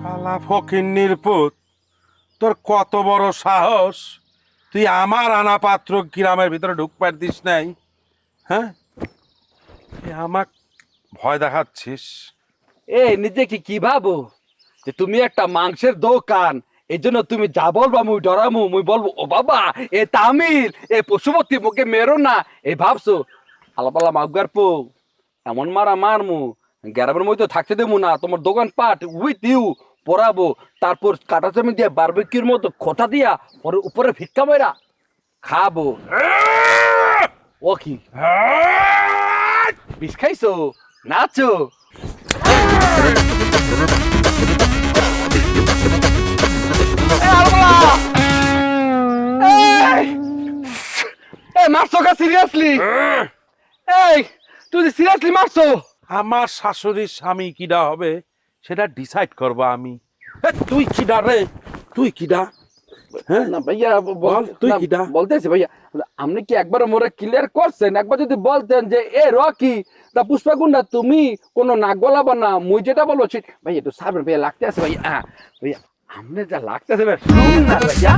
শালা ফকিন্নির পুত, তোর কত বড় সাহস! তুই আমার আনা পাত্র গ্রামের ভিতরে ঢুকবার দিস নাই? হ্যাঁ, তুই আমাক ভয় দেখাচ্ছিস? নিজেকে কি ভাবো যে তুমি একটা মাংসের দোকান, এই জন্য তুমি যা বলবা মুই ডরামু, মুই বলবো ও বাবা এ তামিল, এ পশুপতি মুখে মেরো না, এই ভাবছো? আলাপালা মাগুয়ার পো, এমন মারা মারমু, গ্যারামের মধ্যে থাকতে দেবো না, তোমার দোকান পাট উইথ ইউ পরাবো, তারপর কাটা চামি দিয়ে বারবিকিউর মতো খোটা দিয়া পরে উপরে ভিক্ষা মেরা খাবো। ও কি বিষ খাইছো? নাচো। মারছো কা সিরিয়াসলি? এই তুই সিরিয়াসলি মারছো? আমার শাশুড়ির স্বামী কিডা হবে সেটা ডিসাইড করবো আমি। তুই কিডা রে? তুই কিডা? হ্যাঁ, না ভাইয়া বল, তুই কিডা? বলতেছি ভাইয়া, আপনি কি একবার মোরে ক্লিয়ার করছেন? একবার যদি বলতেন যে এ রকি তা পুষ্পা গুন্ডা, তুমি কোনো নাক গলাবা না, মুই যেটা বলবো ভাইয়া একটু সারবেন ভাইয়া, লাগতে আছে ভাইয়া। ভাইয়া আপনি যা লাগতেছে ভাইয়া, শুনুন না ভাইয়া।